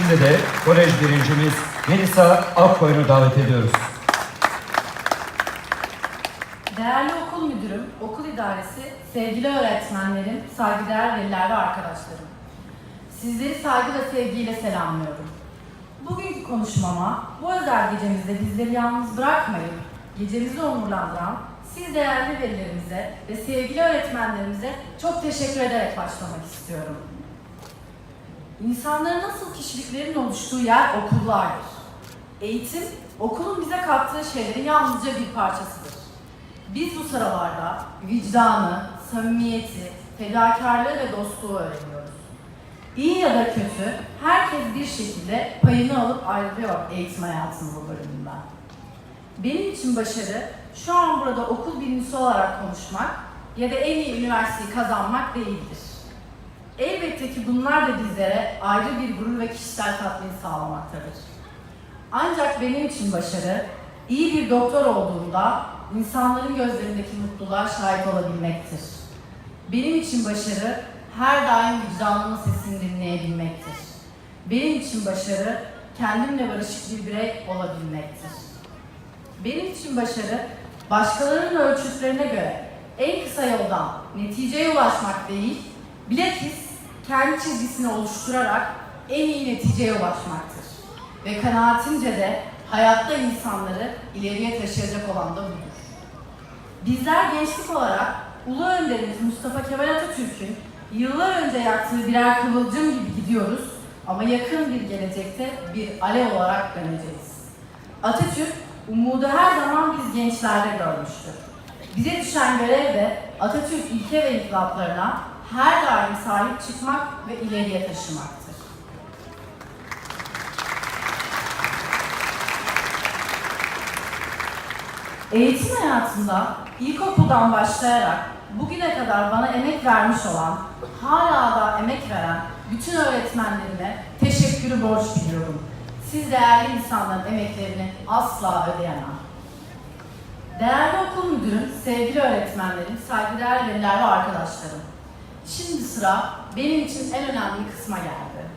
Şimdi de kolej birincimiz Melisa Akkoyun'u davet ediyoruz. Değerli okul müdürüm, okul idaresi, sevgili öğretmenlerim, saygıdeğer veliler ve arkadaşlarım. Sizleri saygı ve sevgiyle selamlıyorum. Bugünkü konuşmama, bu özel gecemizde bizleri yalnız bırakmayıp gecemizi onurlandıran siz değerli velilerimize ve sevgili öğretmenlerimize çok teşekkür ederek başlamak istiyorum. İnsanların nasıl kişiliklerinin oluştuğu yer okullardır. Eğitim, okulun bize kattığı şeylerin yalnızca bir parçasıdır. Biz bu sıralarda vicdanı, samimiyeti, fedakarlığı ve dostluğu öğreniyoruz. İyi ya da kötü, herkes bir şekilde payını alıp ayrılıyor eğitim hayatının bu bölümünden. Benim için başarı, şu an burada okul birincisi olarak konuşmak ya da en iyi üniversiteyi kazanmak değildir. Elbette ki bunlar da bizlere ayrı bir gurur ve kişisel tatmin sağlamaktadır. Ancak benim için başarı, iyi bir doktor olduğumda insanların gözlerindeki mutluluğa şahit olabilmektir. Benim için başarı, her daim vicdanımın sesini dinleyebilmektir. Benim için başarı, kendimle barışık bir birey olabilmektir. Benim için başarı, başkalarının ölçütlerine göre en kısa yoldan neticeye ulaşmak değil, bilakis kendi çizgisini oluşturarak en iyi neticeye ulaşmaktır. Ve kanaatimce de hayatta insanları ileriye taşıyacak olan da budur. Bizler gençlik olarak Ulu Önderimiz Mustafa Kemal Atatürk'ün yıllar önce yaktığı birer kıvılcım gibi gidiyoruz ama yakın bir gelecekte bir alev olarak döneceğiz. Atatürk, umudu her zaman biz gençlerde görmüştür. Bize düşen görev de Atatürk ilke ve inkılaplarına her daim sahip çıkmak ve ileriye taşımaktır. Eğitim hayatında ilkokuldan başlayarak bugüne kadar bana emek vermiş olan, hala da emek veren bütün öğretmenlerime teşekkürü borç biliyorum. Siz değerli insanların emeklerini asla ödeyemem. Değerli okul müdürüm, sevgili öğretmenlerim, saygıdeğer veliler ve arkadaşlarım. Şimdi sıra benim için en önemli kısma geldi.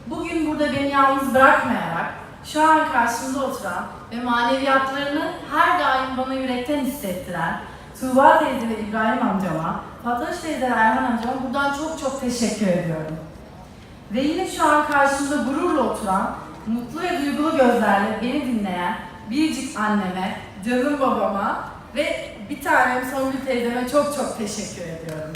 Bugün burada beni yalnız bırakmayarak, şu an karşımda oturan ve maneviyatlarını her daim bana yürekten hissettiren Tuğba teyze ve İbrahim amcama, Fatoş teyze ve Erhan amcama buradan çok çok teşekkür ediyorum. Ve yine şu an karşımda gururla oturan, mutlu ve duygulu gözlerle beni dinleyen biricik anneme, canım babama ve bir tanem Songül teyzeme çok çok teşekkür ediyorum.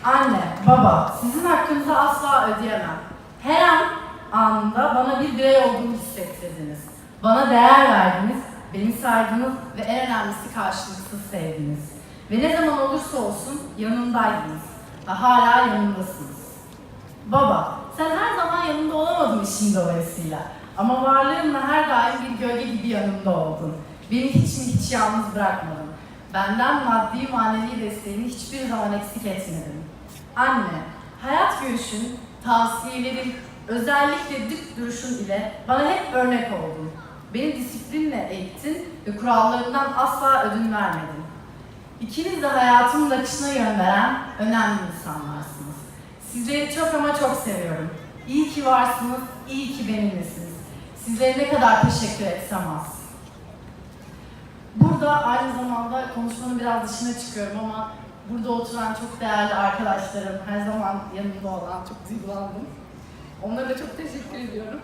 Anne, baba, sizin hakkınızı asla ödeyemem. Her an anında bana bir birey olduğumu hissettirdiniz. Bana değer verdiniz, beni saydınız ve en önemlisi karşılıksız sevdiniz. Ve ne zaman olursa olsun yanımdaydınız ve hala yanımdasınız. Baba, sen her zaman yanımda olamadın işin dolayısıyla. Ama varlığınla her daim bir gölge gibi yanımda oldun. Beni hiç yalnız bırakmadın. Benden maddi manevi desteğini hiçbir zaman eksik etmedin. Anne, hayat görüşün, tavsiyelerin, özellikle dik duruşun ile bana hep örnek oldun. Beni disiplinle eğittin ve kurallarından asla ödün vermedin. İkiniz de hayatımın akışına yön veren önemli insanlarsınız. Sizleri çok ama çok seviyorum. İyi ki varsınız, iyi ki benimlesiniz. Sizlere ne kadar teşekkür etsem az. Burada aynı zamanda konuşmanın biraz dışına çıkıyorum ama burada oturan çok değerli arkadaşlarım, her zaman yanımda olan, çok duygulandım. Onlara da çok teşekkür ediyorum.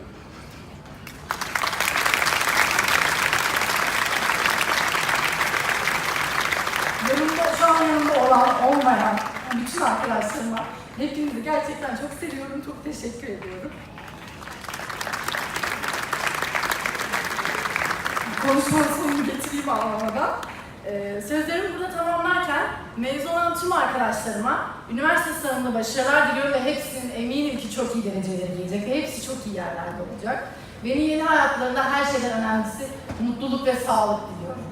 Şu an yanımda olan, olmayan bütün arkadaşlarıma hepinizi gerçekten çok seviyorum, çok teşekkür ediyorum. Konuşmanın sonunu getireyim anlamadan. Sözlerimi burada tamamlarken mezun olan tüm arkadaşlarıma üniversite sınavında başarılar diliyorum ve hepsinin eminim ki çok iyi dereceleri gelecek ve hepsi çok iyi yerlerde olacak. Benim yeni hayatlarında her şeyden önemlisi mutluluk ve sağlık diliyorum.